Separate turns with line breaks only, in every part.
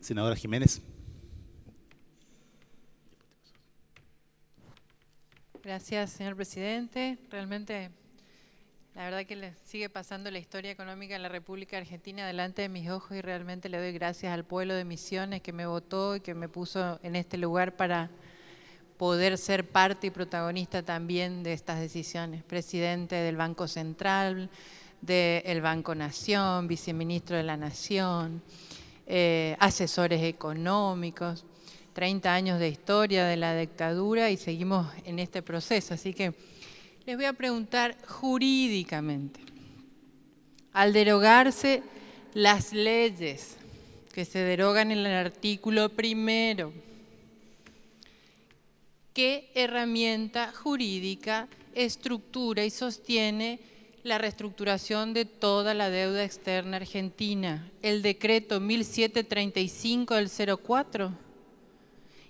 Senadora Jiménez.
Gracias, señor presidente. Realmente, la verdad que le sigue pasando la historia económica de la República Argentina delante de mis ojos y realmente le doy gracias al pueblo de Misiones que me votó y que me puso en este lugar para poder ser parte y protagonista también de estas decisiones. Presidente del Banco Central, del Banco Nación, viceministro de la Nación, asesores económicos, 30 años de historia de la dictadura y seguimos en este proceso. Así que les voy a preguntar jurídicamente, al derogarse las leyes que se derogan en el artículo 1, ¿qué herramienta jurídica estructura y sostiene la reestructuración de toda la deuda externa argentina? ¿El decreto 1735 del 04?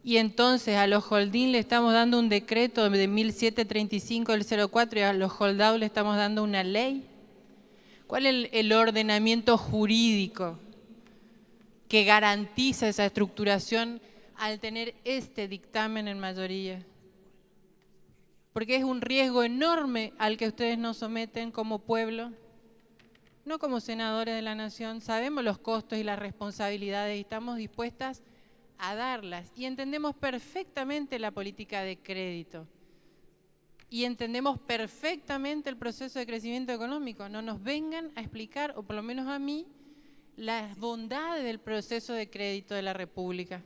Y entonces a los holding le estamos dando un decreto de 1735 del 04 y a los holdados le estamos dando una ley. ¿Cuál es el ordenamiento jurídico que garantiza esa estructuración al tener este dictamen en mayoría? Porque es un riesgo enorme al que ustedes nos someten como pueblo, no como senadores de la Nación. Sabemos los costos y las responsabilidades y estamos dispuestas a darlas. Y entendemos perfectamente la política de crédito. Y entendemos perfectamente el proceso de crecimiento económico. No nos vengan a explicar, o por lo menos a mí, las bondades del proceso de crédito de la República.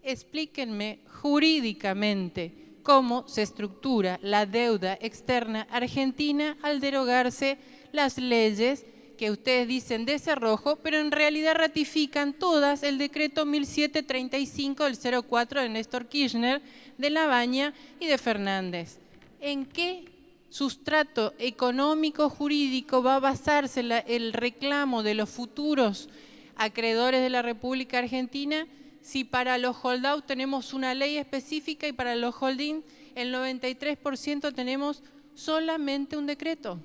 Explíquenme jurídicamente cómo se estructura la deuda externa argentina al derogarse las leyes que ustedes dicen de cerrojo, pero en realidad ratifican todas el decreto 1735 del 04 de Néstor Kirchner, de Labaña y de Fernández. ¿En qué sustrato económico jurídico va a basarse el reclamo de los futuros acreedores de la República Argentina si para los holdout tenemos una ley específica y para los holding el 93% tenemos solamente un decreto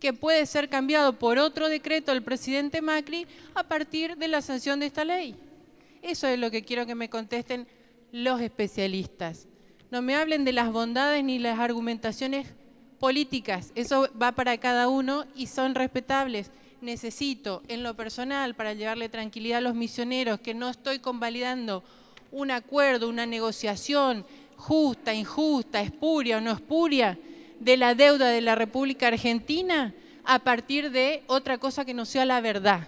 que puede ser cambiado por otro decreto del presidente Macri a partir de la sanción de esta ley? Eso es lo que quiero que me contesten los especialistas. No me hablen de las bondades ni las argumentaciones políticas, eso va para cada uno y son respetables. Necesito, en lo personal, para llevarle tranquilidad a los misioneros, que no estoy convalidando un acuerdo, una negociación justa, injusta, espuria o no espuria de la deuda de la República Argentina a partir de otra cosa que no sea la verdad.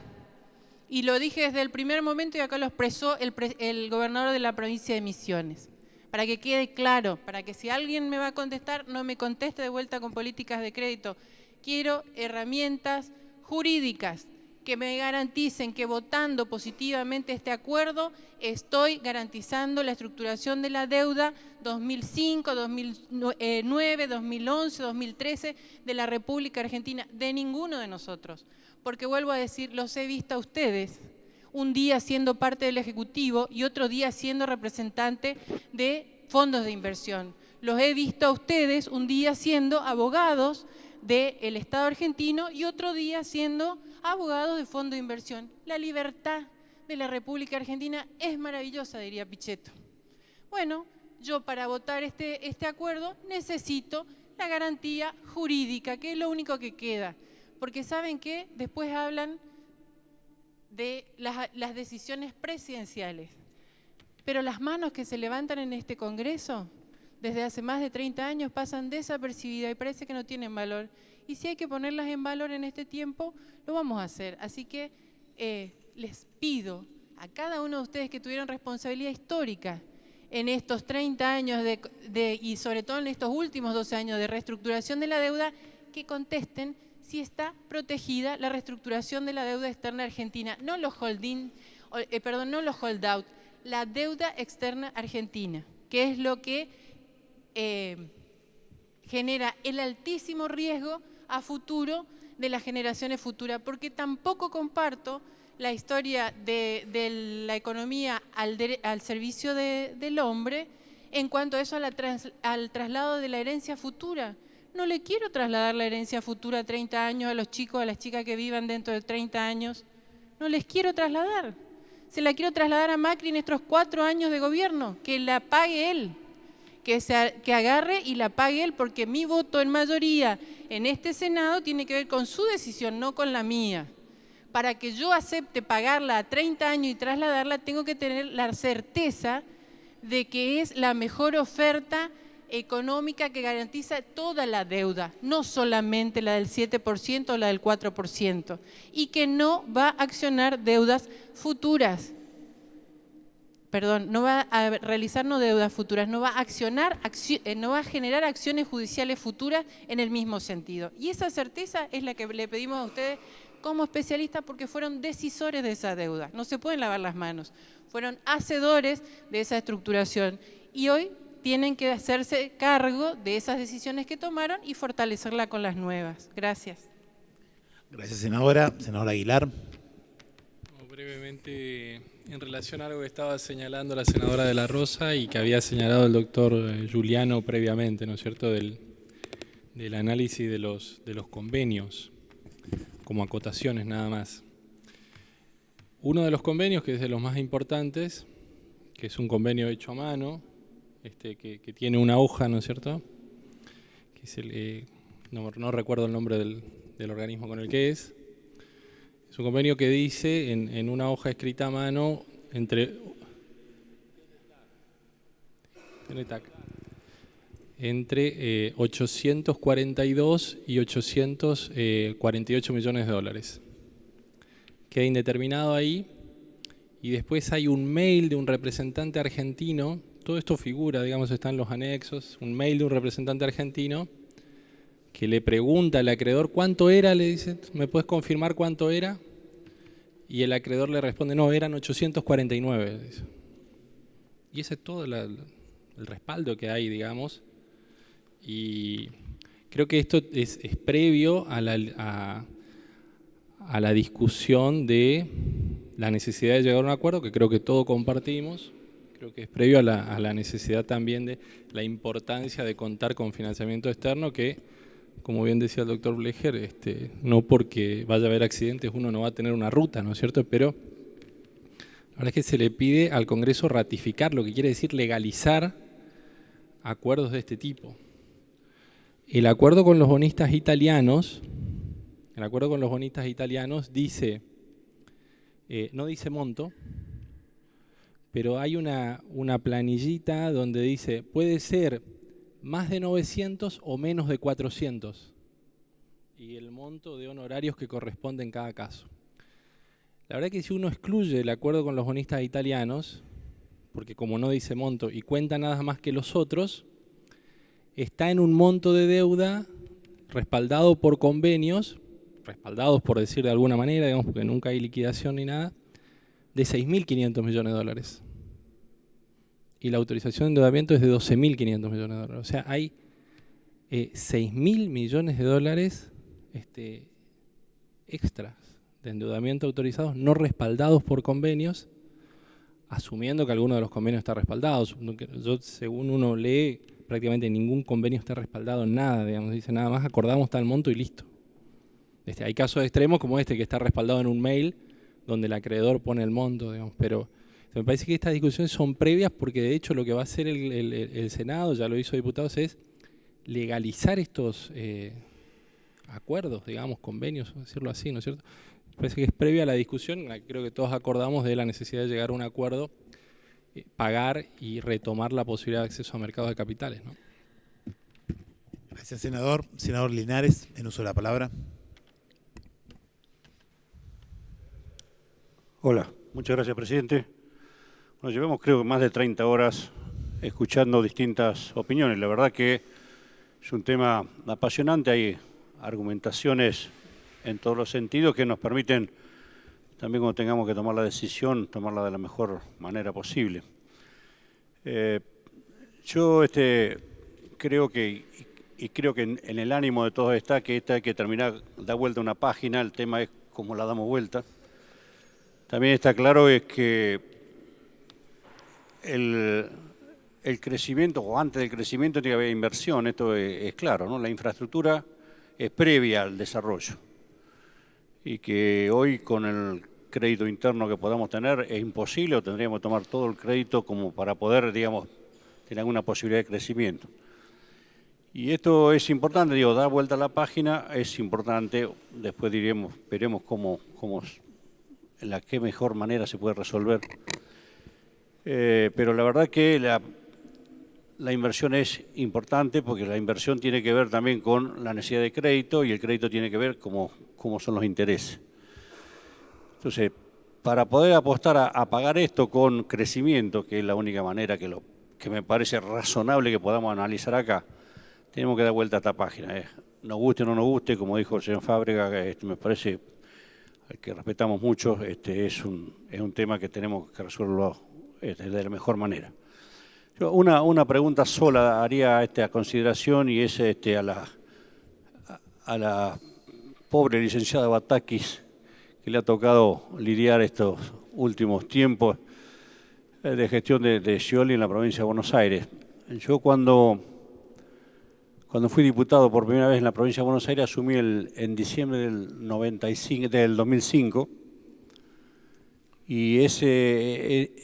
Y lo dije desde el primer momento y acá lo expresó el gobernador de la provincia de Misiones. Para que quede claro, para que si alguien me va a contestar, no me conteste de vuelta con políticas de crédito. Quiero herramientas jurídicas que me garanticen que votando positivamente este acuerdo estoy garantizando la estructuración de la deuda 2005, 2009, 2011, 2013 de la República Argentina, de ninguno de nosotros. Porque vuelvo a decir, los he visto a ustedes un día siendo parte del Ejecutivo y otro día siendo representante de fondos de inversión. Los he visto a ustedes un día siendo abogados del Estado argentino y otro día siendo abogados de fondo de inversión. La libertad de la República Argentina es maravillosa, diría Pichetto. Bueno, yo para votar este acuerdo necesito la garantía jurídica, que es lo único que queda. Porque ¿saben qué? Después hablan de las decisiones presidenciales. Pero las manos que se levantan en este Congreso desde hace más de 30 años pasan desapercibidas y parece que no tienen valor. Y si hay que ponerlas en valor en este tiempo, lo vamos a hacer. Así que les pido a cada uno de ustedes que tuvieron responsabilidad histórica en estos 30 años y sobre todo en estos últimos 12 años de reestructuración de la deuda, que contesten si está protegida la reestructuración de la deuda externa argentina, no los holdout, la deuda externa argentina, que es lo que genera el altísimo riesgo a futuro de las generaciones futuras, porque tampoco comparto la historia de la economía al servicio del hombre en cuanto a eso, al traslado de la herencia futura. No le quiero trasladar la herencia futura a 30 años a los chicos, a las chicas que vivan dentro de 30 años. No les quiero trasladar. se la quiero trasladar a Macri en estos 4 años de gobierno, que la pague él, que agarre y la pague él, porque mi voto en mayoría en este Senado tiene que ver con su decisión, no con la mía. Para que yo acepte pagarla a 30 años y trasladarla, tengo que tener la certeza de que es la mejor oferta económica que garantiza toda la deuda, no solamente la del 7% o la del 4%, y que no va a accionar deudas futuras. Perdón, no va a realizar no deudas futuras, no va a accionar, no va a generar acciones judiciales futuras en el mismo sentido. Y esa certeza es la que le pedimos a ustedes como especialistas, porque fueron decisores de esa deuda. No se pueden lavar las manos. Fueron hacedores de esa estructuración y hoy tienen que hacerse cargo de esas decisiones que tomaron y fortalecerla con las nuevas. Gracias.
Gracias, senadora. Senadora Aguilar.
Brevemente, en relación a algo que estaba señalando la senadora de la Rosa y que había señalado el doctor Giuliano previamente, ¿no es cierto?, del análisis de los convenios, como acotaciones nada más. Uno de los convenios, que es de los más importantes, que es un convenio hecho a mano, que tiene una hoja, ¿no es cierto?, que es no recuerdo el nombre del organismo con el que es un convenio que dice en una hoja escrita a mano entre 842 y 848 millones de dólares. Queda indeterminado ahí, y después hay un mail de un representante argentino, todo esto figura, digamos, está en los anexos, un mail de un representante argentino que le pregunta al acreedor cuánto era, le dice, ¿me puedes confirmar cuánto era? Y el acreedor le responde, no, eran 849. Dice. Y ese es todo el respaldo que hay, digamos. Y creo que esto es previo a la discusión de la necesidad de llegar a un acuerdo, que creo que todos compartimos. Creo que es previo a la necesidad también de la importancia de contar con financiamiento externo, que, como bien decía el doctor Blecher, no porque vaya a haber accidentes uno no va a tener una ruta, ¿no es cierto? Pero la verdad es que se le pide al Congreso ratificar, lo que quiere decir legalizar acuerdos de este tipo. El acuerdo con los bonistas italianos dice, no dice monto, pero hay una planillita donde dice, puede ser más de 900 o menos de 400, y el monto de honorarios que corresponde en cada caso. La verdad que si uno excluye el acuerdo con los bonistas italianos, porque como no dice monto y cuenta nada más que los otros, está en un monto de deuda respaldado por convenios, respaldados por decir de alguna manera, digamos, porque nunca hay liquidación ni nada, de 6.500 millones de dólares. Y la autorización de endeudamiento es de 12.500 millones de dólares. O sea, hay 6.000 millones de dólares extras de endeudamiento autorizados, no respaldados por convenios, asumiendo que alguno de los convenios está respaldado. Yo, según uno lee, prácticamente ningún convenio está respaldado en nada, digamos, dice nada más, acordamos tal monto y listo. Hay casos extremos como que está respaldado en un mail, donde el acreedor pone el monto, digamos, pero me parece que estas discusiones son previas, porque de hecho lo que va a hacer el Senado, ya lo hizo diputados, es legalizar estos acuerdos, digamos, convenios, decirlo así, ¿no es cierto? Me parece que es previa a la discusión, creo que todos acordamos de la necesidad de llegar a un acuerdo, pagar y retomar la posibilidad de acceso a mercados de capitales, ¿no?
Gracias, senador. Senador Linares, en uso de la palabra.
Hola, muchas gracias, presidente. Bueno, llevamos creo que más de 30 horas escuchando distintas opiniones. La verdad que es un tema apasionante, hay argumentaciones en todos los sentidos que nos permiten, también cuando tengamos que tomar la decisión, tomarla de la mejor manera posible. Yo creo que en el ánimo de todos está que hay que terminar, dar vuelta una página, el tema es cómo la damos vuelta. También está claro es que el crecimiento, o antes del crecimiento, tiene que haber inversión, esto es claro, ¿no? La infraestructura es previa al desarrollo. Y que hoy con el crédito interno que podamos tener es imposible o tendríamos que tomar todo el crédito como para poder, digamos, tener alguna posibilidad de crecimiento. Y esto es importante, digo, dar vuelta a la página es importante, después veremos cómo en la qué mejor manera se puede resolver. Pero la verdad que la inversión es importante porque la inversión tiene que ver también con la necesidad de crédito y el crédito tiene que ver cómo son los intereses. Entonces, para poder apostar a pagar esto con crecimiento, que es la única manera que me parece razonable que podamos analizar acá, tenemos que dar vuelta a esta página. Nos guste o no nos guste, como dijo el señor Fábrega, me parece, al que respetamos mucho, es un tema que tenemos que resolverlo de la mejor manera. Yo una pregunta sola haría a consideración y es a la pobre licenciada Batakis que le ha tocado lidiar estos últimos tiempos de gestión de Scioli en la provincia de Buenos Aires. Yo cuando fui diputado por primera vez en la provincia de Buenos Aires asumí en diciembre del 2005 y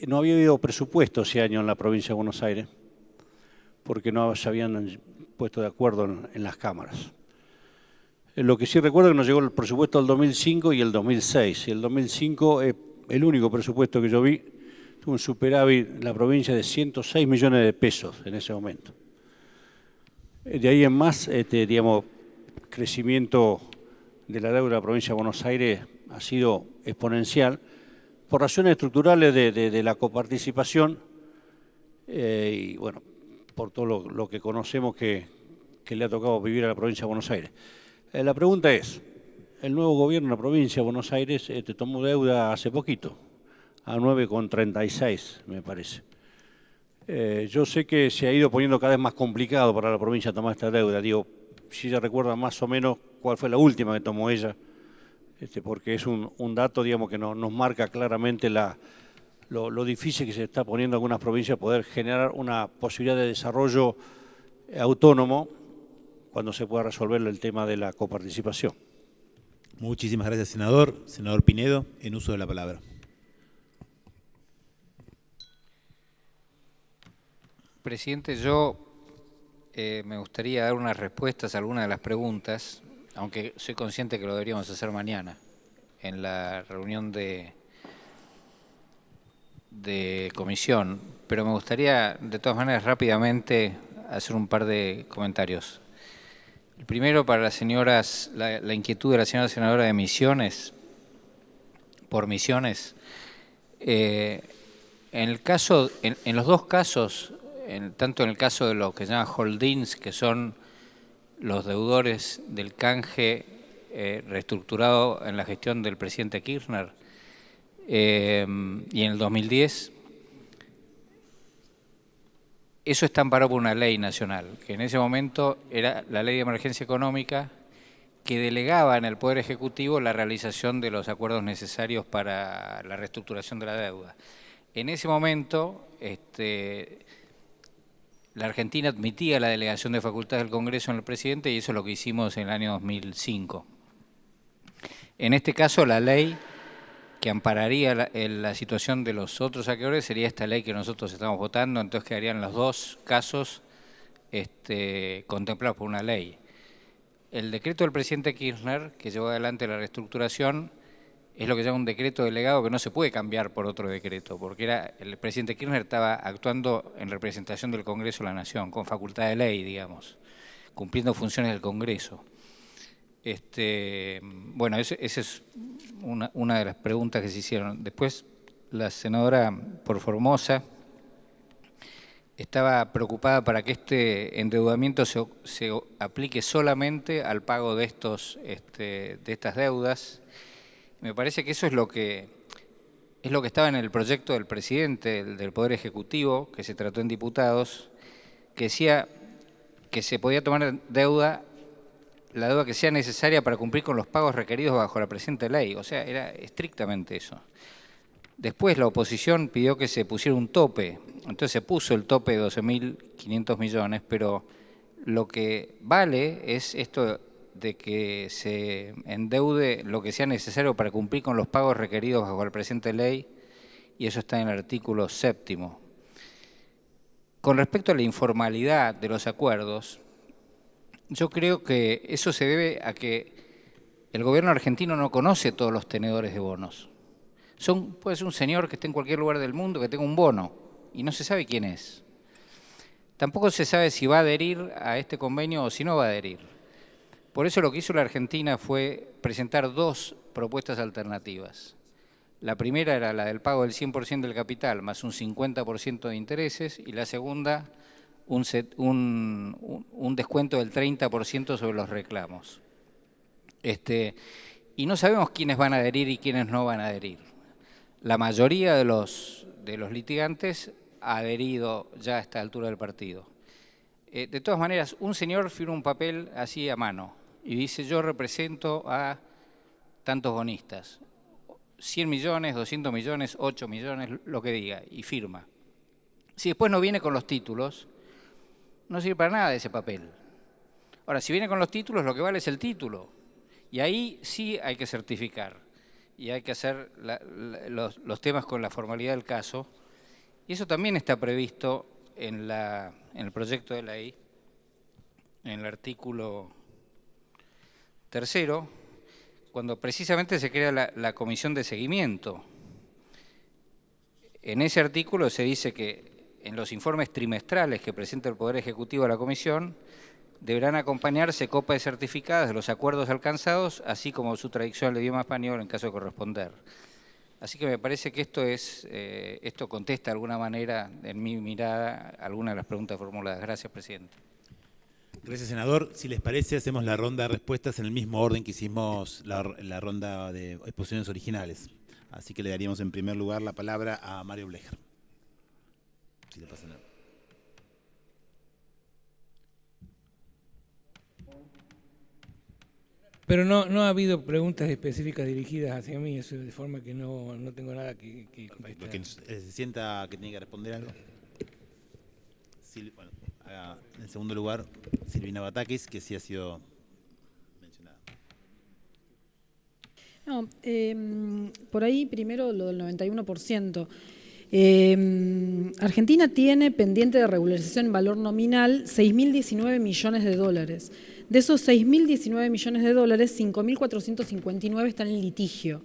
no había habido presupuesto ese año en la provincia de Buenos Aires porque no se habían puesto de acuerdo en las cámaras. Lo que sí recuerdo es que nos llegó el presupuesto del 2005 y el 2006. El 2005, el único presupuesto que yo vi, tuvo un superávit en la provincia de 106 millones de pesos en ese momento. De ahí en más, digamos, crecimiento de la deuda de la provincia de Buenos Aires ha sido exponencial por razones estructurales de la coparticipación y, bueno, por todo lo que conocemos que le ha tocado vivir a la provincia de Buenos Aires. La pregunta es, el nuevo gobierno de la provincia de Buenos Aires tomó deuda hace poquito, a 9,36 me parece. Yo sé que se ha ido poniendo cada vez más complicado para la provincia tomar esta deuda. Digo, si ella recuerda más o menos cuál fue la última que tomó ella, porque es un dato, digamos, que nos marca claramente lo difícil que se está poniendo en algunas provincias poder generar una posibilidad de desarrollo autónomo cuando se pueda resolver el tema de la coparticipación.
Muchísimas gracias, senador. Senador Pinedo, en uso de la palabra.
Presidente, yo me gustaría dar unas respuestas a algunas de las preguntas, aunque soy consciente que lo deberíamos hacer mañana, en la reunión de comisión, pero me gustaría, de todas maneras, rápidamente hacer un par de comentarios. El primero, para las señoras, la inquietud de la señora senadora de Misiones, por Misiones. En los dos casos, tanto en el caso de lo que se llama holdings, que son los deudores del canje reestructurado en la gestión del presidente Kirchner, y en el 2010, eso está amparado por una ley nacional, que en ese momento era la Ley de Emergencia Económica, que delegaba en el Poder Ejecutivo la realización de los acuerdos necesarios para la reestructuración de la deuda. En ese momento, la Argentina admitía la delegación de facultades del Congreso en el presidente y eso es lo que hicimos en el año 2005. En este caso, la ley que ampararía la situación de los otros acreedores sería esta ley que nosotros estamos votando, entonces quedarían los dos casos contemplados por una ley. El decreto del presidente Kirchner, que llevó adelante la reestructuración, es lo que se llama un decreto delegado que no se puede cambiar por otro decreto, porque el presidente Kirchner estaba actuando en representación del Congreso de la Nación, con facultad de ley, digamos, cumpliendo funciones del Congreso. Bueno, esa es una de las preguntas que se hicieron. Después, la senadora por Formosa estaba preocupada para que este endeudamiento se aplique solamente al pago de estas deudas. Me parece que eso es lo que estaba en el proyecto del presidente del Poder Ejecutivo, que se trató en diputados, que decía que se podía tomar la deuda que sea necesaria para cumplir con los pagos requeridos bajo la presente ley. O sea, era estrictamente eso. Después la oposición pidió que se pusiera un tope. Entonces se puso el tope de 12.500 millones, pero lo que vale es esto de que se endeude lo que sea necesario para cumplir con los pagos requeridos bajo la presente ley, y eso está en el artículo 7º. Con respecto a la informalidad de los acuerdos, yo creo que eso se debe a que el gobierno argentino no conoce todos los tenedores de bonos. Puede ser un señor que esté en cualquier lugar del mundo que tenga un bono y no se sabe quién es. Tampoco se sabe si va a adherir a este convenio o si no va a adherir. Por eso lo que hizo la Argentina fue presentar 2 propuestas alternativas. La primera era la del pago del 100% del capital más un 50% de intereses, y la segunda un descuento del 30% sobre los reclamos. Y no sabemos quiénes van a adherir y quiénes no van a adherir. La mayoría de los litigantes ha adherido ya a esta altura del partido. De todas maneras, un señor firma un papel así a mano y dice: yo represento a tantos bonistas, 100 millones, 200 millones, 8 millones, lo que diga, y firma. Si después no viene con los títulos, no sirve para nada ese papel. Ahora, si viene con los títulos, lo que vale es el título, y ahí sí hay que certificar, y hay que hacer los temas con la formalidad del caso, y eso también está previsto en el proyecto de ley, en el artículo 3º, cuando precisamente se crea la comisión de seguimiento. En ese artículo se dice que en los informes trimestrales que presenta el Poder Ejecutivo a la Comisión deberán acompañarse copias certificadas de los acuerdos alcanzados, así como su traducción al idioma español en caso de corresponder. Así que me parece que esto contesta de alguna manera, en mi mirada, algunas de las preguntas formuladas. Gracias, presidente.
Gracias, senador. Si les parece, hacemos la ronda de respuestas en el mismo orden que hicimos la ronda de exposiciones originales. Así que le daríamos en primer lugar la palabra a Mario Blecher. Si le pasa nada.
Pero no ha habido preguntas específicas dirigidas hacia mí, eso de forma que no tengo nada que contestar.
Porque se sienta que tiene que responder algo. Bueno, en segundo lugar, Silvina Batakis, que sí ha sido mencionada.
No, por ahí primero lo del 91%. Argentina tiene pendiente de regularización en valor nominal 6.019 millones de dólares. De esos 6.019 millones de dólares, 5.459 están en litigio.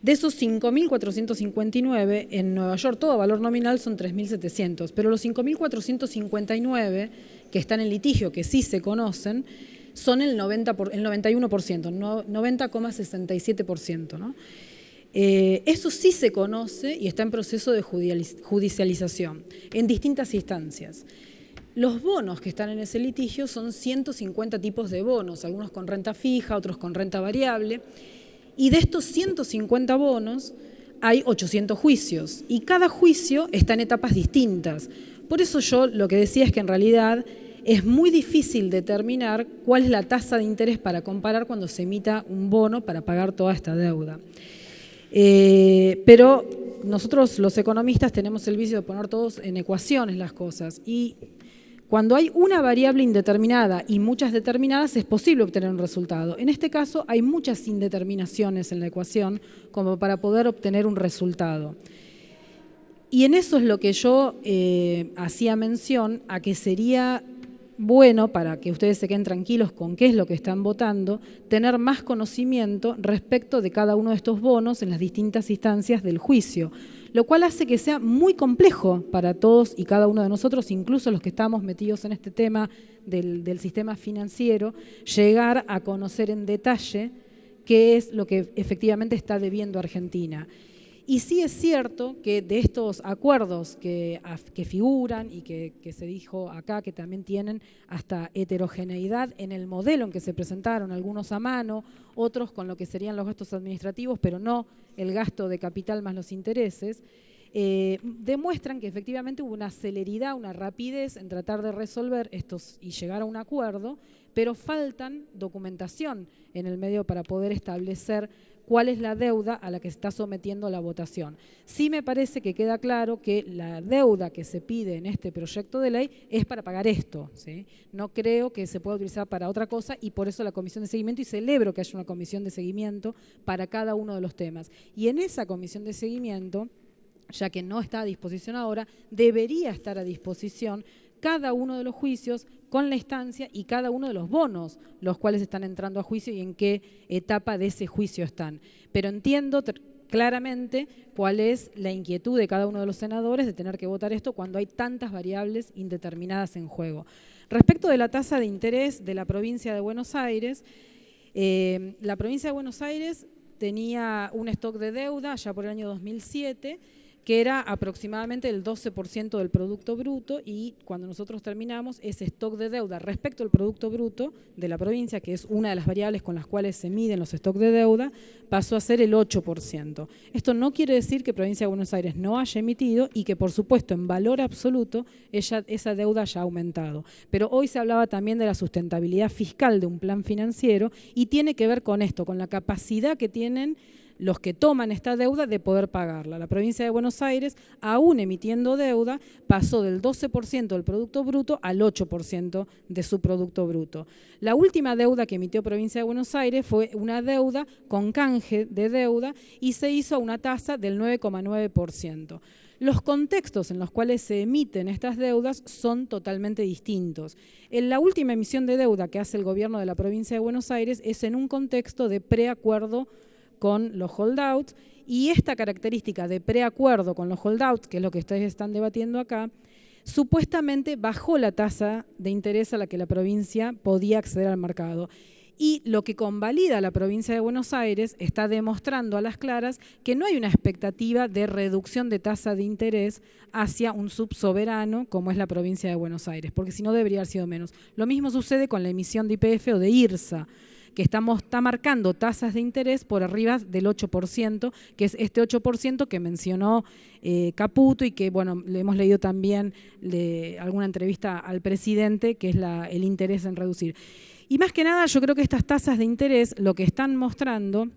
De esos 5.459, en Nueva York todo valor nominal son 3.700, pero los 5.459 que están en litigio, que sí se conocen, son el 91%, 90,67%, ¿no? Eso sí se conoce y está en proceso de judicialización en distintas instancias. Los bonos que están en ese litigio son 150 tipos de bonos, algunos con renta fija, otros con renta variable, y de estos 150 bonos hay 800 juicios, y cada juicio está en etapas distintas. Por eso yo lo que decía es que en realidad es muy difícil determinar cuál es la tasa de interés para comparar cuando se emita un bono para pagar toda esta deuda. Pero nosotros los economistas tenemos el vicio de poner todos en ecuaciones las cosas, y cuando hay una variable indeterminada y muchas determinadas es posible obtener un resultado. En este caso hay muchas indeterminaciones en la ecuación como para poder obtener un resultado. Y en eso es lo que yo hacía mención a que sería bueno, para que ustedes se queden tranquilos con qué es lo que están votando, tener más conocimiento respecto de cada uno de estos bonos en las distintas instancias del juicio, lo cual hace que sea muy complejo para todos y cada uno de nosotros, incluso los que estamos metidos en este tema del sistema financiero, llegar a conocer en detalle qué es lo que efectivamente está debiendo Argentina. Y sí es cierto que de estos acuerdos que figuran y que se dijo acá que también tienen hasta heterogeneidad en el modelo en que se presentaron, algunos a mano, otros con lo que serían los gastos administrativos, pero no el gasto de capital más los intereses, demuestran que efectivamente hubo una celeridad, una rapidez en tratar de resolver estos y llegar a un acuerdo, pero faltan documentación en el medio para poder establecer cuál es la deuda a la que se está sometiendo la votación. Sí me parece que queda claro que la deuda que se pide en este proyecto de ley es para pagar esto, ¿sí? No creo que se pueda utilizar para otra cosa y por eso la comisión de seguimiento, y celebro que haya una comisión de seguimiento para cada uno de los temas. Y en esa comisión de seguimiento, ya que no está a disposición ahora, debería estar a disposición cada uno de los juicios con la instancia y cada uno de los bonos, los cuales están entrando a juicio y en qué etapa de ese juicio están. Pero entiendo claramente cuál es la inquietud de cada uno de los senadores de tener que votar esto cuando hay tantas variables indeterminadas en juego. Respecto de la tasa de interés de la provincia de Buenos Aires, la provincia de Buenos Aires tenía un stock de deuda ya por el año 2007, que era aproximadamente el 12% del Producto Bruto, y cuando nosotros terminamos, ese stock de deuda respecto al Producto Bruto de la provincia, que es una de las variables con las cuales se miden los stocks de deuda, pasó a ser el 8%. Esto no quiere decir que Provincia de Buenos Aires no haya emitido y que, por supuesto, en valor absoluto, esa deuda haya aumentado. Pero hoy se hablaba también de la sustentabilidad fiscal de un plan financiero y tiene que ver con esto, con la capacidad que tienen los que toman esta deuda de poder pagarla. La provincia de Buenos Aires, aún emitiendo deuda, pasó del 12% del Producto Bruto al 8% de su Producto Bruto. La última deuda que emitió provincia de Buenos Aires fue una deuda con canje de deuda y se hizo a una tasa del 9,9%. Los contextos en los cuales se emiten estas deudas son totalmente distintos. En la última emisión de deuda que hace el gobierno de la provincia de Buenos Aires es en un contexto de preacuerdo con los holdouts, y esta característica de preacuerdo con los holdouts, que es lo que ustedes están debatiendo acá, supuestamente bajó la tasa de interés a la que la provincia podía acceder al mercado. Y lo que convalida la provincia de Buenos Aires está demostrando a las claras que no hay una expectativa de reducción de tasa de interés hacia un subsoberano como es la provincia de Buenos Aires, porque si no debería haber sido menos. Lo mismo sucede con la emisión de YPF o de IRSA, que está marcando tasas de interés por arriba del 8%, que es este 8% que mencionó Caputo y que, bueno, le hemos leído también alguna entrevista al presidente, que es el interés en reducir. Y más que nada, yo creo que estas tasas de interés lo que están mostrando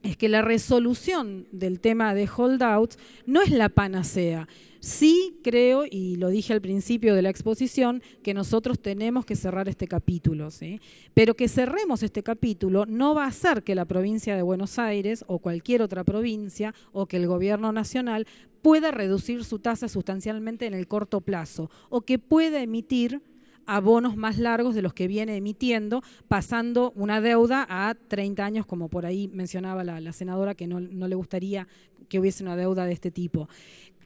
es que la resolución del tema de holdouts no es la panacea. Sí creo, y lo dije al principio de la exposición, que nosotros tenemos que cerrar este capítulo, ¿sí? Pero que cerremos este capítulo no va a hacer que la provincia de Buenos Aires o cualquier otra provincia o que el gobierno nacional pueda reducir su tasa sustancialmente en el corto plazo o que pueda emitir abonos más largos de los que viene emitiendo, pasando una deuda a 30 años, como por ahí mencionaba la senadora, que no le gustaría que hubiese una deuda de este tipo.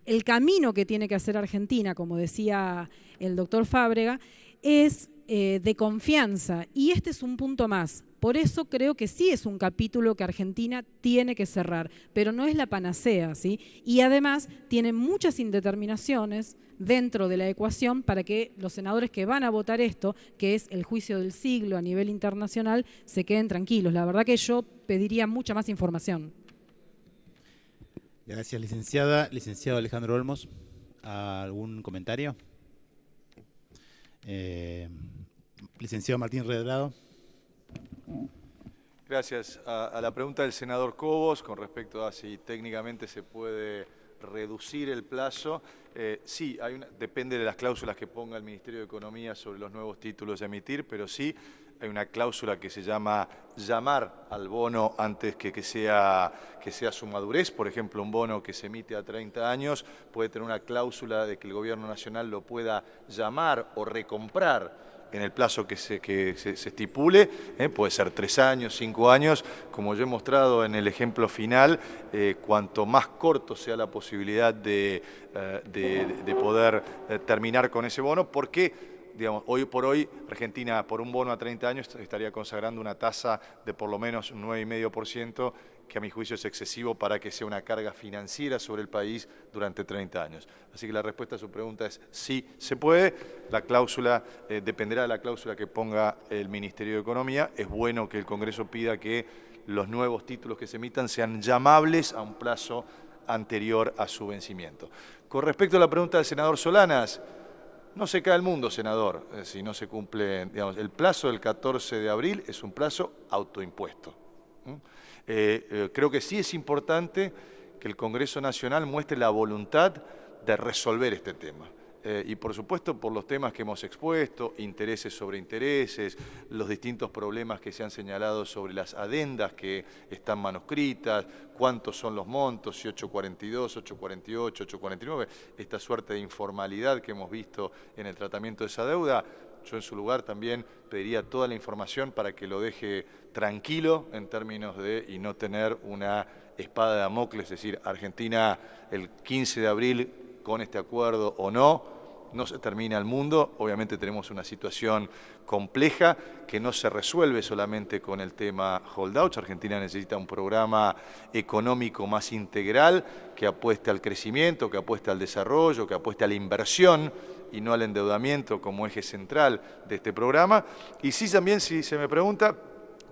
El camino que tiene que hacer Argentina, como decía el doctor Fábrega, es de confianza, y este es un punto más. Por eso creo que sí es un capítulo que Argentina tiene que cerrar, pero no es la panacea, ¿sí? Y además tiene muchas indeterminaciones dentro de la ecuación para que los senadores que van a votar esto, que es el juicio del siglo a nivel internacional, se queden tranquilos. La verdad que yo pediría mucha más información.
Gracias, licenciada. Licenciado Alejandro Olmos, ¿algún comentario? Licenciado Martín Redrado.
Gracias. A la pregunta del senador Cobos con respecto a si técnicamente se puede reducir el plazo, sí, depende de las cláusulas que ponga el Ministerio de Economía sobre los nuevos títulos a emitir, pero sí hay una cláusula que se llama llamar al bono antes que sea su madurez. Por ejemplo, un bono que se emite a 30 años puede tener una cláusula de que el Gobierno Nacional lo pueda llamar o recomprar en el plazo que se estipule, puede ser 3 años, 5 años, como yo he mostrado en el ejemplo final, cuanto más corto sea la posibilidad de poder terminar con ese bono, porque digamos, hoy por hoy Argentina por un bono a 30 años estaría consagrando una tasa de por lo menos un 9,5%, que a mi juicio es excesivo para que sea una carga financiera sobre el país durante 30 años. Así que la respuesta a su pregunta es sí, se puede. La cláusula dependerá de la cláusula que ponga el Ministerio de Economía. Es bueno que el Congreso pida que los nuevos títulos que se emitan sean llamables a un plazo anterior a su vencimiento. Con respecto a la pregunta del senador Solanas, no se cae el mundo, senador, si no se cumple, digamos, el plazo del 14 de abril es un plazo autoimpuesto. Creo que sí es importante que el Congreso Nacional muestre la voluntad de resolver este tema. Y por supuesto por los temas que hemos expuesto, intereses sobre intereses, los distintos problemas que se han señalado sobre las adendas que están manuscritas, cuántos son los montos, si 842, 848, 849, esta suerte de informalidad que hemos visto en el tratamiento de esa deuda. Yo en su lugar también pediría toda la información para que lo deje tranquilo en términos de y no tener una espada de Damocles, es decir, Argentina el 15 de abril con este acuerdo o no se termina el mundo. Obviamente tenemos una situación compleja que no se resuelve solamente con el tema holdouts. Argentina necesita un programa económico más integral que apueste al crecimiento, que apueste al desarrollo, que apueste a la inversión y no al endeudamiento como eje central de este programa. Y sí, también, si se me pregunta,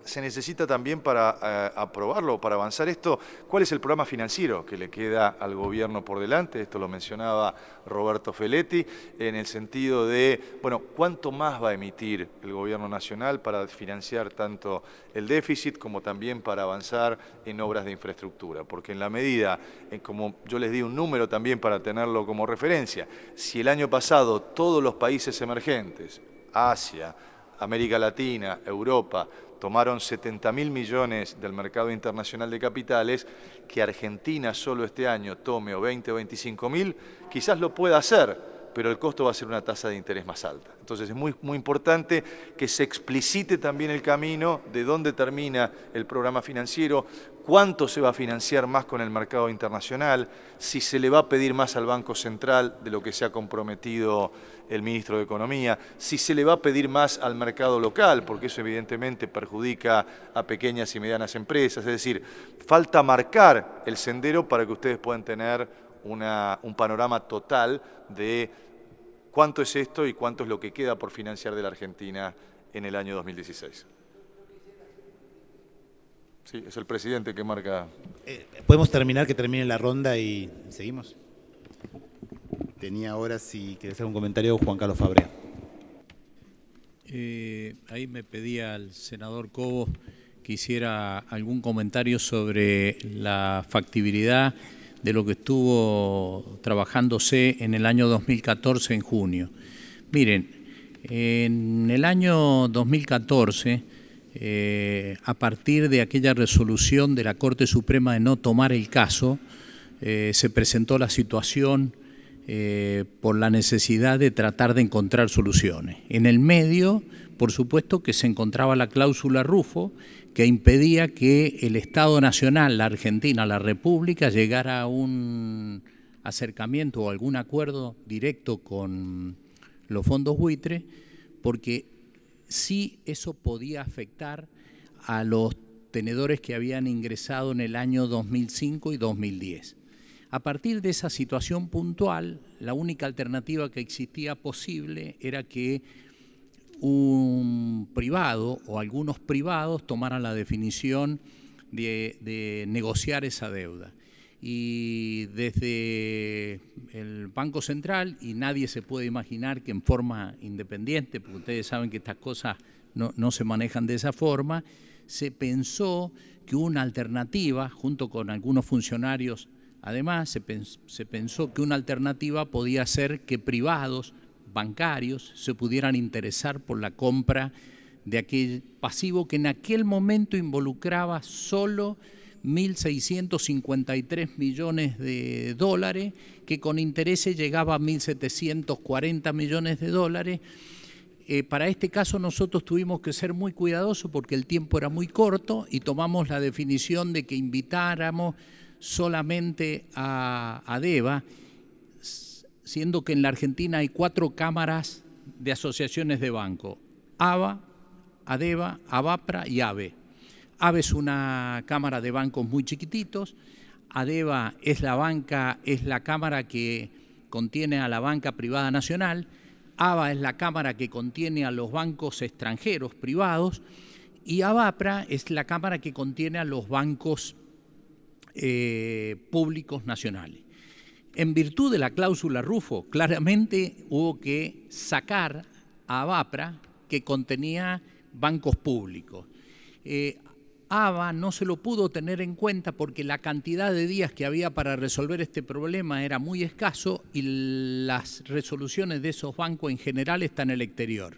se necesita también para aprobarlo, para avanzar esto, ¿cuál es el programa financiero que le queda al gobierno por delante? Esto lo mencionaba Roberto Feletti, en el sentido de, bueno, ¿cuánto más va a emitir el gobierno nacional para financiar tanto el déficit como también para avanzar en obras de infraestructura? Porque en la medida, como yo les di un número también para tenerlo como referencia, si el año pasado todos los países emergentes, Asia, América Latina, Europa, tomaron 70.000 millones del mercado internacional de capitales, que Argentina solo este año tome o 20 o 25.000, quizás lo pueda hacer, pero el costo va a ser una tasa de interés más alta. Entonces es muy importante que se explicite también el camino de dónde termina el programa financiero, cuánto se va a financiar más con el mercado internacional, si se le va a pedir más al Banco Central de lo que se ha comprometido el ministro de Economía, si se le va a pedir más al mercado local, porque eso evidentemente perjudica a pequeñas y medianas empresas. Es decir, falta marcar el sendero para que ustedes puedan tener un panorama total de cuánto es esto y cuánto es lo que queda por financiar de la Argentina en el año 2016. Sí, es el presidente que marca.
¿Podemos terminar, que termine la ronda y seguimos? Tenía ahora, si querés hacer un comentario, Juan Carlos Fabrea.
Ahí me pedía al senador Cobos que hiciera algún comentario sobre la factibilidad de lo que estuvo trabajándose en el año 2014 en junio. Miren, en el año 2014, a partir de aquella resolución de la Corte Suprema de no tomar el caso, se presentó la situación por la necesidad de tratar de encontrar soluciones. En el medio, por supuesto, que se encontraba la cláusula Rufo, que impedía que el Estado Nacional, la Argentina, la República, llegara a un acercamiento o algún acuerdo directo con los fondos buitre, porque sí eso podía afectar a los tenedores que habían ingresado en el año 2005 y 2010. A partir de esa situación puntual, la única alternativa que existía posible era que un privado o algunos privados tomaran la definición de negociar esa deuda. Y desde el Banco Central, y nadie se puede imaginar que en forma independiente, porque ustedes saben que estas cosas no se manejan de esa forma, se pensó que una alternativa, junto con algunos funcionarios, además se pensó que una alternativa podía ser que privados, bancarios, se pudieran interesar por la compra de aquel pasivo que en aquel momento involucraba solo 1.653 millones de dólares, que con intereses llegaba a 1.740 millones de dólares. Para este caso nosotros tuvimos que ser muy cuidadosos porque el tiempo era muy corto y tomamos la definición de que invitáramos solamente a ADEVA, siendo que en la Argentina hay 4 cámaras de asociaciones de banco: ABA, ADEVA, ABAPRA y ABE. ABE es una cámara de bancos muy chiquititos, ADEVA es la cámara que contiene a la banca privada nacional, ABA es la cámara que contiene a los bancos extranjeros privados y ABAPRA es la cámara que contiene a los bancos públicos nacionales. En virtud de la cláusula Rufo, claramente hubo que sacar a ABAPRA, que contenía bancos públicos. ABA no se lo pudo tener en cuenta porque la cantidad de días que había para resolver este problema era muy escaso y las resoluciones de esos bancos en general están en el exterior.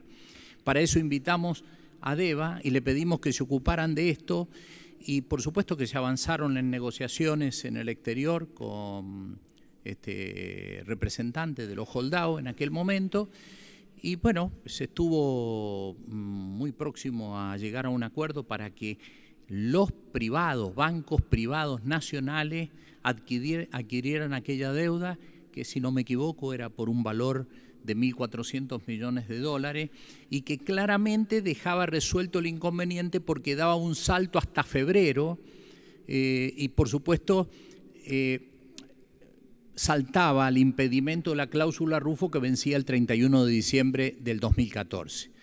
Para eso invitamos a DEVA y le pedimos que se ocuparan de esto y por supuesto que se avanzaron en negociaciones en el exterior con representantes de los holdados en aquel momento. Y bueno, se estuvo muy próximo a llegar a un acuerdo para que los privados, bancos privados nacionales, adquirieran aquella deuda, que si no me equivoco era por un valor de 1.400 millones de dólares, y que claramente dejaba resuelto el inconveniente porque daba un salto hasta febrero y por supuesto saltaba al impedimento de la cláusula Rufo que vencía el 31 de diciembre del 2014.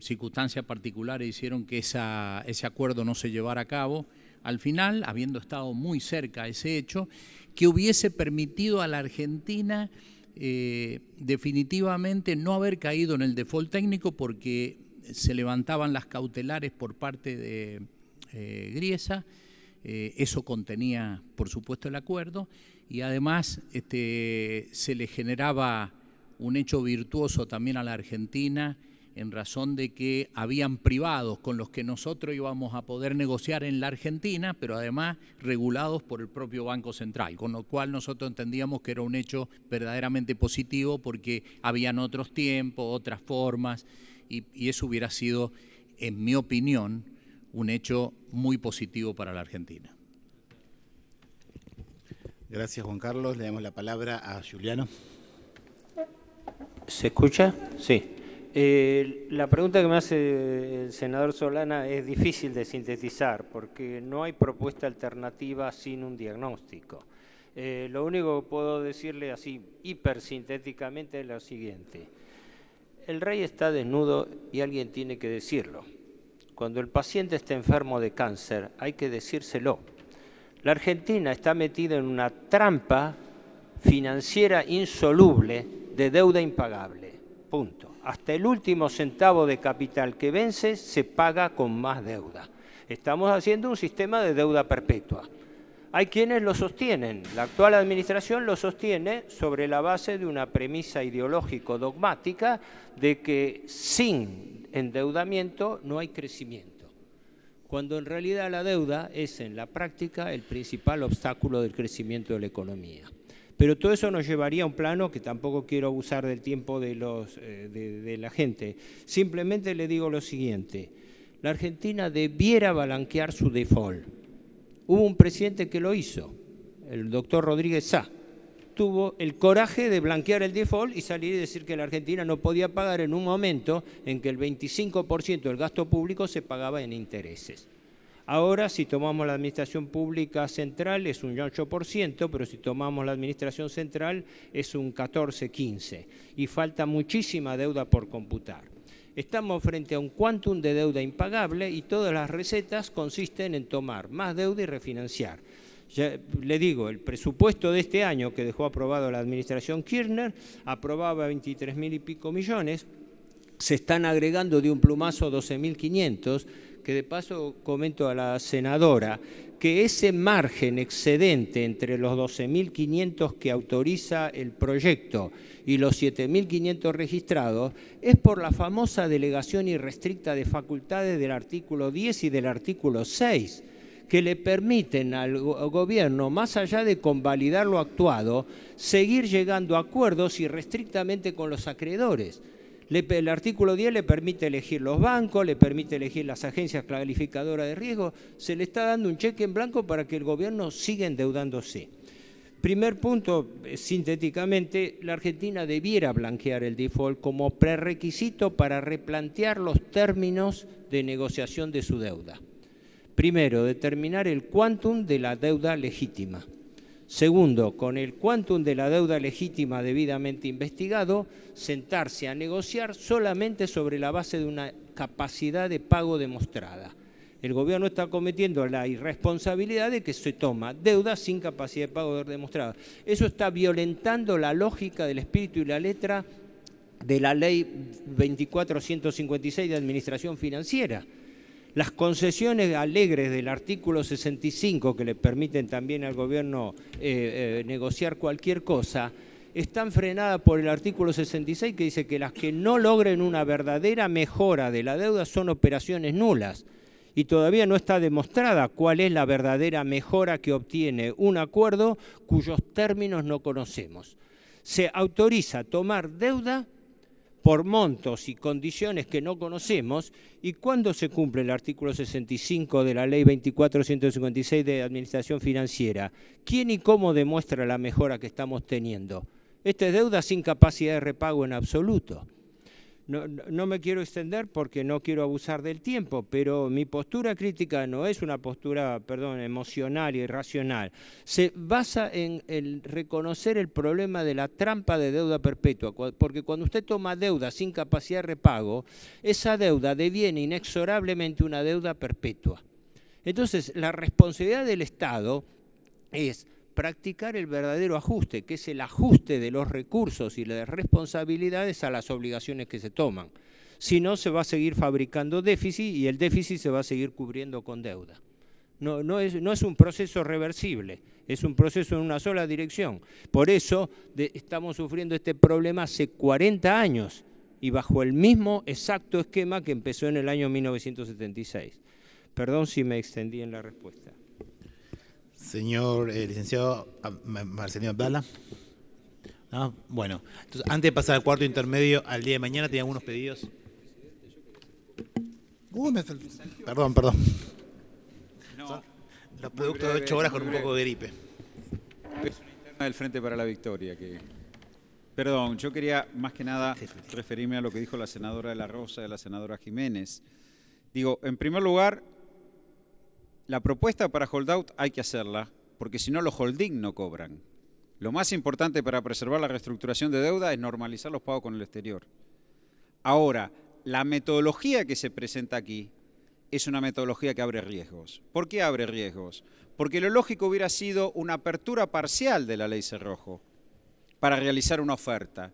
Circunstancias particulares hicieron que ese acuerdo no se llevara a cabo. Al final, habiendo estado muy cerca ese hecho, que hubiese permitido a la Argentina definitivamente no haber caído en el default técnico porque se levantaban las cautelares por parte de Griesa. Eso contenía, por supuesto, el acuerdo y además se le generaba un hecho virtuoso también a la Argentina en razón de que habían privados con los que nosotros íbamos a poder negociar en la Argentina, pero además regulados por el propio Banco Central, con lo cual nosotros entendíamos que era un hecho verdaderamente positivo porque habían otros tiempos, otras formas, y eso hubiera sido, en mi opinión, un hecho muy positivo para la Argentina.
Gracias, Juan Carlos. Le damos la palabra a Juliano.
¿Se escucha? Sí. La pregunta que me hace el senador Solana es difícil de sintetizar porque no hay propuesta alternativa sin un diagnóstico. Lo único que puedo decirle así hipersintéticamente es lo siguiente. El rey está desnudo y alguien tiene que decirlo. Cuando el paciente está enfermo de cáncer hay que decírselo. La Argentina está metida en una trampa financiera insoluble de deuda impagable. Punto. Hasta el último centavo de capital que vence se paga con más deuda. Estamos haciendo un sistema de deuda perpetua. Hay quienes lo sostienen. La actual administración lo sostiene sobre la base de una premisa ideológico-dogmática de que sin endeudamiento no hay crecimiento, cuando en realidad la deuda es en la práctica el principal obstáculo del crecimiento de la economía. Pero todo eso nos llevaría a un plano que tampoco quiero abusar del tiempo de la gente. Simplemente le digo lo siguiente, la Argentina debiera blanquear su default. Hubo un presidente que lo hizo, el doctor Rodríguez Sá. Tuvo el coraje de blanquear el default y salir y decir que la Argentina no podía pagar en un momento en que el 25% del gasto público se pagaba en intereses. Ahora, si tomamos la administración pública central, es un 8%, pero si tomamos la administración central, es un 14-15%. Y falta muchísima deuda por computar. Estamos frente a un quantum de deuda impagable y todas las recetas consisten en tomar más deuda y refinanciar. Ya le digo, el presupuesto de este año que dejó aprobado la administración Kirchner, aprobaba 23.000 y pico millones, se están agregando de un plumazo 12.500, que de paso comento a la senadora que ese margen excedente entre los 12.500 que autoriza el proyecto y los 7.500 registrados es por la famosa delegación irrestricta de facultades del artículo 10 y del artículo 6, que le permiten al gobierno, más allá de convalidar lo actuado, seguir llegando a acuerdos irrestrictamente con los acreedores. El artículo 10 le permite elegir los bancos, le permite elegir las agencias calificadoras de riesgo, se le está dando un cheque en blanco para que el gobierno siga endeudándose. Primer punto, sintéticamente, la Argentina debiera blanquear el default como prerequisito para replantear los términos de negociación de su deuda. Primero, determinar el quantum de la deuda legítima. Segundo, con el quantum de la deuda legítima debidamente investigado, sentarse a negociar solamente sobre la base de una capacidad de pago demostrada. El gobierno está cometiendo la irresponsabilidad de que se toma deuda sin capacidad de pago demostrada. Eso está violentando la lógica del espíritu y la letra de la ley 24.156 de administración financiera. las concesiones alegres del artículo 65 que le permiten también al gobierno negociar cualquier cosa, están frenadas por el artículo 66 que dice que las que no logren una verdadera mejora de la deuda son operaciones nulas. Y todavía no está demostrada cuál es la verdadera mejora que obtiene un acuerdo cuyos términos no conocemos. Se autoriza tomar deuda por montos y condiciones que no conocemos, y ¿cuándo se cumple el artículo 65 de la Ley 24.156 de Administración Financiera? ¿Quién y cómo demuestra la mejora que estamos teniendo? Esta es deuda sin capacidad de repago en absoluto. No me quiero extender porque no quiero abusar del tiempo, pero mi postura crítica no es una postura, emocional y racional. Se basa en el reconocer el problema de la trampa de deuda perpetua, porque cuando usted toma deuda sin capacidad de repago, esa deuda deviene inexorablemente una deuda perpetua. Entonces, la responsabilidad del Estado es practicar el verdadero ajuste, que es el ajuste de los recursos y las responsabilidades a las obligaciones que se toman. Si no, se va a seguir fabricando déficit y el déficit se va a seguir cubriendo con deuda. No es un proceso reversible, es un proceso en una sola dirección. Por eso estamos sufriendo este problema hace 40 años y bajo el mismo exacto esquema que empezó en el año 1976. Perdón si me extendí en la respuesta.
Señor licenciado Marcelino Abdala. ¿No? Bueno, entonces antes de pasar al cuarto intermedio, al día de mañana tenía algunos pedidos. Perdón.
No,
son los productos de 8 horas con un poco de gripe.
Es una interna del Frente para la Victoria. Perdón, yo quería más que nada referirme a lo que dijo la senadora de la Rosa y la senadora Jiménez. Digo, en primer lugar, la propuesta para holdout hay que hacerla, porque si no los holding no cobran. Lo más importante para preservar la reestructuración de deuda es normalizar los pagos con el exterior. Ahora, la metodología que se presenta aquí es una metodología que abre riesgos. ¿Por qué abre riesgos? Porque lo lógico hubiera sido una apertura parcial de la ley Cerrojo para realizar una oferta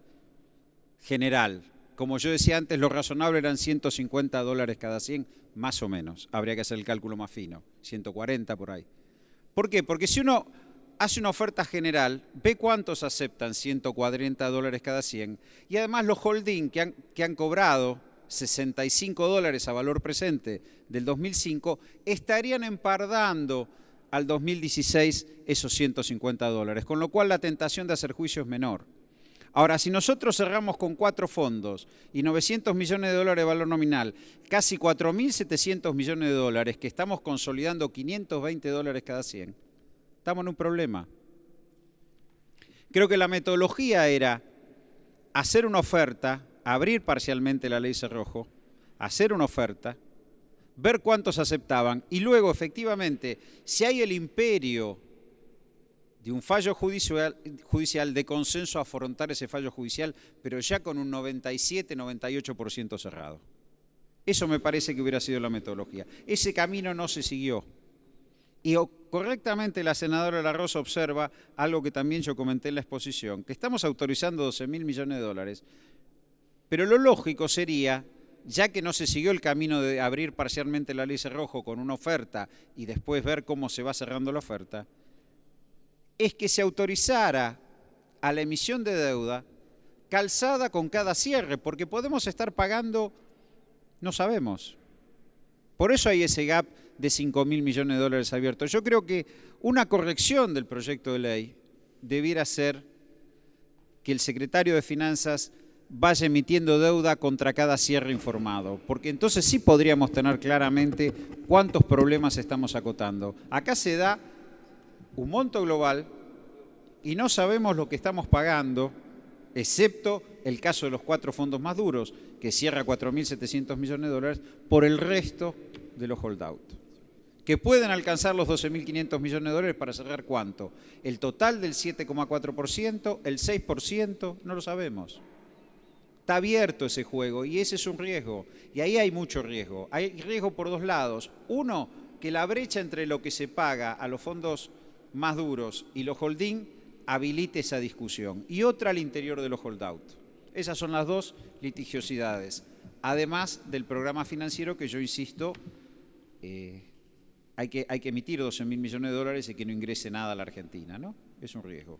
general. Como yo decía antes, lo razonable eran $150 cada 100, más o menos. Habría que hacer el cálculo más fino, 140 por ahí. ¿Por qué? Porque si uno hace una oferta general, ve cuántos aceptan $140 cada 100, y además los holding que han cobrado $65 a valor presente del 2005, estarían empardando al 2016 esos $150, con lo cual la tentación de hacer juicio es menor. Ahora, si nosotros cerramos con 4 fondos y $900 millones de valor nominal, casi $4.700 millones que estamos consolidando $520 cada 100, estamos en un problema. Creo que la metodología era hacer una oferta, abrir parcialmente la ley Cerrojo, hacer una oferta, ver cuántos aceptaban y luego, efectivamente, si hay el imperio de un fallo judicial de consenso, afrontar ese fallo judicial, pero ya con un 97-98% cerrado. Eso me parece que hubiera sido la metodología. Ese camino no se siguió. Y correctamente la senadora de la Rosa observa algo que también yo comenté en la exposición, que estamos autorizando $12.000 millones, pero lo lógico sería, ya que no se siguió el camino de abrir parcialmente la ley Cerrojo con una oferta y después ver cómo se va cerrando la oferta, es que se autorizara a la emisión de deuda calzada con cada cierre, porque podemos estar pagando, no sabemos. Por eso hay ese gap de $5.000 millones abiertos. Yo creo que una corrección del proyecto de ley debiera ser que el secretario de Finanzas vaya emitiendo deuda contra cada cierre informado, porque entonces sí podríamos tener claramente cuántos problemas estamos acotando. Acá se da un monto global y no sabemos lo que estamos pagando, excepto el caso de los 4 fondos más duros, que cierra $4.700 millones, por el resto de los holdout, que pueden alcanzar los $12.500 millones para cerrar ¿cuánto? El total del 7,4%, el 6%, no lo sabemos. Está abierto ese juego y ese es un riesgo, y ahí hay mucho riesgo. Hay riesgo por 2 lados. Uno, que la brecha entre lo que se paga a los fondos más duros y los holding habilite esa discusión. Y otra al interior de los holdout. Esas son las 2 litigiosidades. Además del programa financiero que yo insisto, hay que emitir 12.000 millones de dólares y que no ingrese nada a la Argentina, ¿no? Es un riesgo.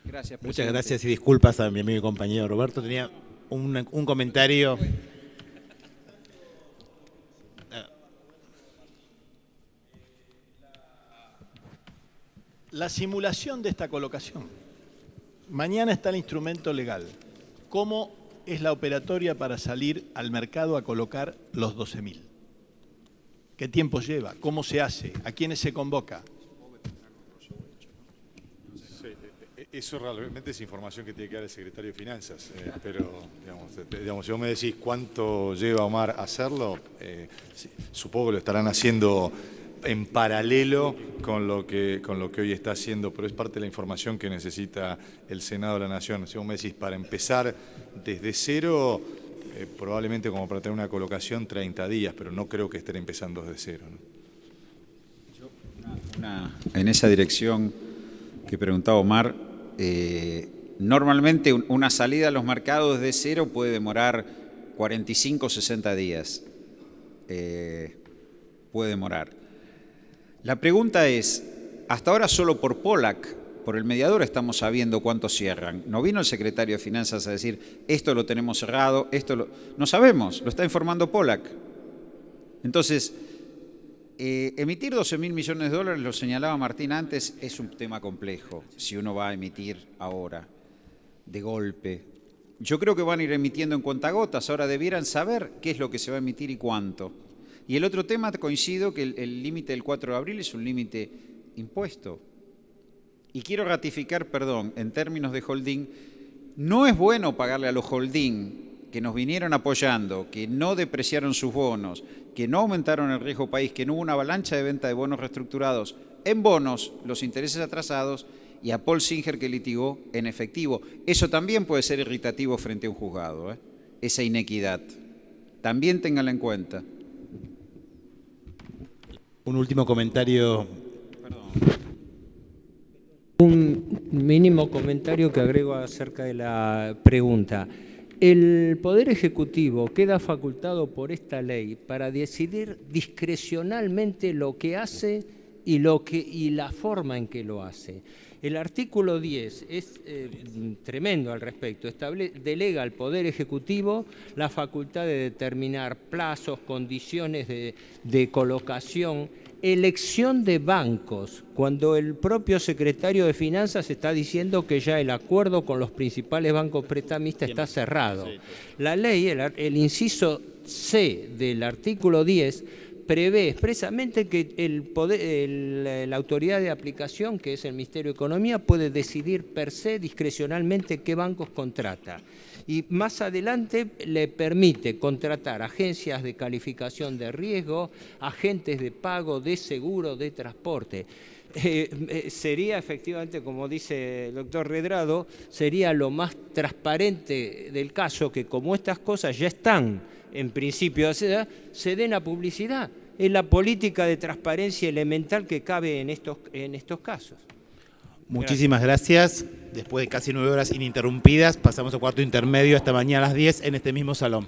Gracias, presidente.
Muchas gracias y disculpas a mi amigo y compañero Roberto. Tenía un comentario.
La simulación de esta colocación. Mañana está el instrumento legal. ¿Cómo es la operatoria para salir al mercado a colocar los 12.000? ¿Qué tiempo lleva? ¿Cómo se hace? ¿A quiénes se convoca?
Eso realmente es información que tiene que dar el secretario de Finanzas, pero digamos, si vos me decís cuánto lleva Omar a hacerlo, supongo que lo estarán haciendo en paralelo con lo que hoy está haciendo, pero es parte de la información que necesita el Senado de la Nación. Si vos me decís, para empezar desde cero, probablemente como para tener una colocación 30 días, pero no creo que estén empezando desde cero, ¿no?
En esa dirección que preguntaba Omar, normalmente una salida a los mercados de cero puede demorar 45 o 60 días. Puede demorar. La pregunta es, hasta ahora solo por Pollack, por el mediador, estamos sabiendo cuánto cierran. No vino el secretario de Finanzas a decir, esto lo tenemos cerrado, no sabemos, lo está informando Pollack. Entonces, emitir 12.000 millones de dólares, lo señalaba Martín antes, es un tema complejo, si uno va a emitir ahora, de golpe. Yo creo que van a ir emitiendo en cuentagotas, ahora debieran saber qué es lo que se va a emitir y cuánto. Y el otro tema, coincido que el límite del 4 de abril es un límite impuesto. Y quiero ratificar, perdón, en términos de holding, no es bueno pagarle a los holding que nos vinieron apoyando, que no depreciaron sus bonos, que no aumentaron el riesgo país, que no hubo una avalancha de venta de bonos reestructurados en bonos, los intereses atrasados, y a Paul Singer que litigó en efectivo. Eso también puede ser irritativo frente a un juzgado, esa inequidad. También ténganla en cuenta.
Un último comentario.
Un mínimo comentario que agrego acerca de la pregunta. El Poder Ejecutivo queda facultado por esta ley para decidir discrecionalmente lo que hace y la forma en que lo hace. El artículo 10 es tremendo al respecto. Delega al Poder Ejecutivo la facultad de determinar plazos, condiciones de colocación, elección de bancos, cuando el propio secretario de Finanzas está diciendo que ya el acuerdo con los principales bancos prestamistas está cerrado. La ley, el inciso C del artículo 10, prevé expresamente que la autoridad de aplicación, que es el Ministerio de Economía, puede decidir per se discrecionalmente qué bancos contrata. Y más adelante le permite contratar agencias de calificación de riesgo, agentes de pago, de seguro, de transporte. Sería efectivamente, como dice el doctor Redrado, sería lo más transparente del caso que como estas cosas ya están en principio se den a publicidad. Es la política de transparencia elemental que cabe en estos casos.
Muchísimas gracias. Después de casi 9 horas ininterrumpidas, pasamos a cuarto intermedio esta mañana a las 10 en este mismo salón.